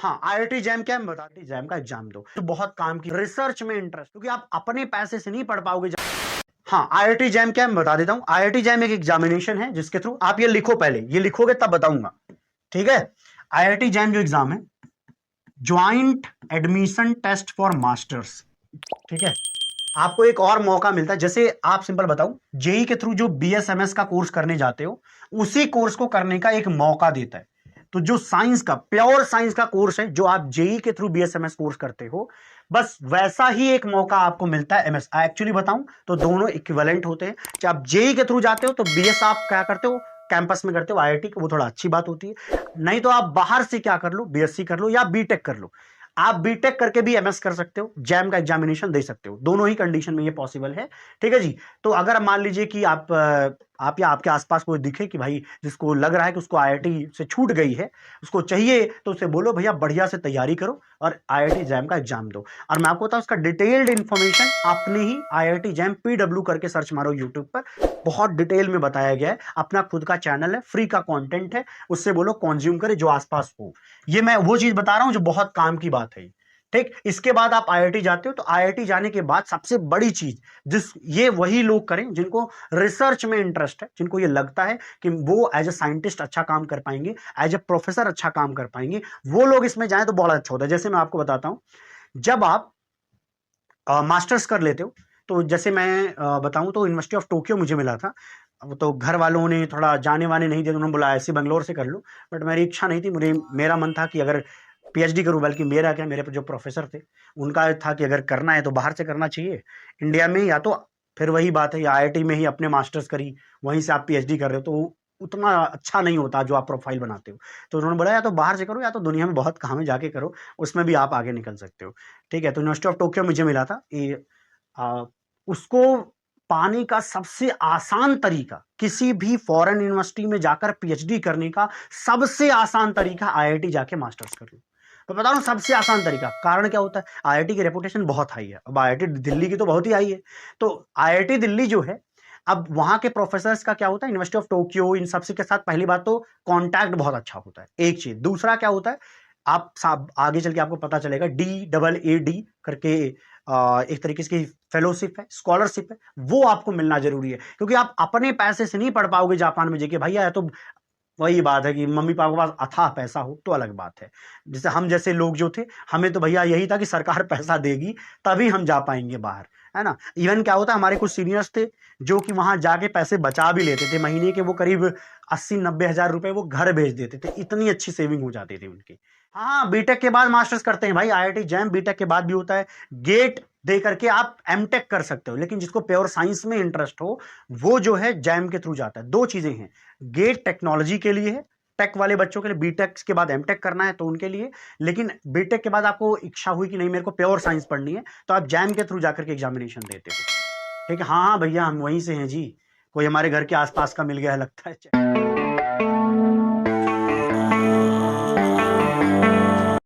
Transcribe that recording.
हाँ, IIT jam क्या है, मैं बताती जैम का एग्जाम दो तो बहुत काम की रिसर्च में इंटरेस्ट, क्योंकि आप अपने पैसे से नहीं पढ़ पाओगे। हाँ, आईआईटी जैम क्या है, मैं बता देता हूं। आईआईटी जैम एक एग्जामिनेशन है जिसके थ्रू आप ये लिखो, पहले ये लिखोगे तब बताऊंगा, ठीक है। आईआईटी जैम जो एग्जाम है, joint admission test for masters, ठीक है। आपको एक और मौका मिलता है, जैसे आप सिंपल बताऊं, जेई के थ्रू जो बीएसएमएस का कोर्स करने जाते हो, उसी कोर्स को करने का एक मौका देता है। तो जो साइंस का, प्योर साइंस का कोर्स है, जो आप जेई के थ्रू बीएसएमएस कोर्स करते हो, बस वैसा ही एक मौका आपको मिलता है एमएस। एक्चुअली बताऊं तो दोनों इक्विवेलेंट होते हैं। चाहे आप जेई के थ्रू जाते हो तो बीएस आप क्या करते हो, कैंपस में करते हो, आईआईटी, वो थोड़ा अच्छी बात होती है। नहीं तो आप बाहर से क्या कर लो, बीएससी कर लो या बीटेक कर लो। आप बीटेक करके भी एमएस कर सकते हो, जैम का एग्जामिनेशन दे सकते हो, दोनों ही कंडीशन में ये पॉसिबल है, ठीक है जी। तो अगर मान लीजिए कि आप या आपके आसपास कोई दिखे कि भाई जिसको लग रहा है कि उसको आईआईटी से छूट गई है, उसको चाहिए, तो उसे बोलो भैया बढ़िया से तैयारी करो और आईआईटी जैम का एग्जाम दो। और मैं आपको बताऊं, उसका डिटेल्ड इंफॉर्मेशन अपने ही आईआईटी जैम पीडब्ल्यू करके सर्च मारो यूट्यूब पर, बहुत डिटेल में बताया गया है। अपना खुद का चैनल है, फ्री का कंटेंट है, उससे बोलो कंज्यूम करे जो आसपास हो। ये मैं वो चीज बता रहा हूं जो बहुत काम की बात है, ठीक। इसके बाद आप आईआईटी जाते हो, तो आईआईटी जाने के बाद सबसे बड़ी चीज, जिस ये वही लोग करें जिनको रिसर्च में इंटरेस्ट है, जिनको ये लगता है कि वो एज ए साइंटिस्ट अच्छा काम कर पाएंगे, एज ए प्रोफेसर अच्छा काम कर पाएंगे, वो लोग इसमें जाएं तो बहुत अच्छा होता है। जैसे मैं आपको बताता हूं, जब आप मास्टर्स कर लेते हो, तो जैसे मैं बताऊं तो यूनिवर्सिटी ऑफ टोक्यो मुझे मिला था। अब तो घर वालों ने थोड़ा जाने वाने नहीं दिया, उन्होंने बोला ऐसे बंगलोर से कर लो, बट मेरी इच्छा नहीं थी। मुझे, मेरा मन था कि अगर पीएचडी करूं, बल्कि मेरा क्या, मेरे जो प्रोफेसर थे उनका था कि अगर करना है तो बाहर से करना चाहिए, इंडिया में, या तो फिर वही बात है, या आईआईटी में ही अपने मास्टर्स करी, वहीं से आप पीएचडी कर रहे हो तो उतना अच्छा नहीं होता जो आप प्रोफाइल बनाते हो। तो उन्होंने बोला या तो बाहर से करो, या तो दुनिया में बहुत काम है जाके करो, उसमें भी आप आगे निकल सकते हो, ठीक है। तो यूनिवर्सिटी ऑफ टोक्यो मुझे मिला था ये, आ, उसको पाने का सबसे आसान तरीका, किसी भी फॉरेन यूनिवर्सिटी में जाकर पीएचडी करने का सबसे आसान तरीका आईआईटी जाके मास्टर्स कर लो। तो बता रहा हूं सबसे आसान तरीका। कारण क्या होता है, आईआईटी की रेपुटेशन बहुत हाई है, अब आईआईटी दिल्ली की तो बहुत ही हाई है। तो आईआईटी दिल्ली जो है, अब वहां के प्रोफेसर्स का क्या होता है, यूनिवर्सिटी ऑफ टोक्यो इन सबसे के साथ पहली बात तो कांटेक्ट बहुत अच्छा होता है, एक चीज। दूसरा क्या होता है, आप आगे चल के आपको पता चलेगा, DAAD करके एक तरीके की फेलोशिप है, स्कॉलरशिप है, वो आपको मिलना जरूरी है। क्योंकि आप अपने पैसे से नहीं पढ़ पाओगे जापान में जाके भैया, है तो वही बात है कि मम्मी पापा के पास अथाह पैसा हो तो अलग बात है। जैसे हम जैसे लोग जो थे, हमें तो भैया यही था कि सरकार पैसा देगी तभी हम जा पाएंगे बाहर, है ना। इवन क्या होता है, हमारे कुछ सीनियर्स थे जो कि वहां जाके पैसे बचा भी लेते थे, महीने के वो करीब 80-90 हजार रुपए वो घर भेज देते थे, इतनी अच्छी सेविंग हो जाती थी उनकी। हाँ, बीटेक के बाद मास्टर्स करते हैं भाई, आईआईटी जैम बीटेक के बाद भी होता है। गेट दे करके आप एमटेक कर सकते हो, लेकिन जिसको प्योर साइंस में इंटरेस्ट हो वो जो है जैम के थ्रू जाता है। दो चीजें हैं, गेट टेक्नोलॉजी के लिए है, टेक वाले बच्चों के लिए, बीटेक के बाद एमटेक करना है तो उनके लिए। लेकिन बीटेक के बाद आपको इच्छा हुई कि नहीं मेरे को प्योर साइंस पढ़नी है, तो आप जैम के थ्रू जाकर के एग्जामिनेशन देते हो, ठीक है। हाँ हाँ भैया, हम वहीं से हैं जी, कोई हमारे घर के आसपास का मिल गया है लगता है।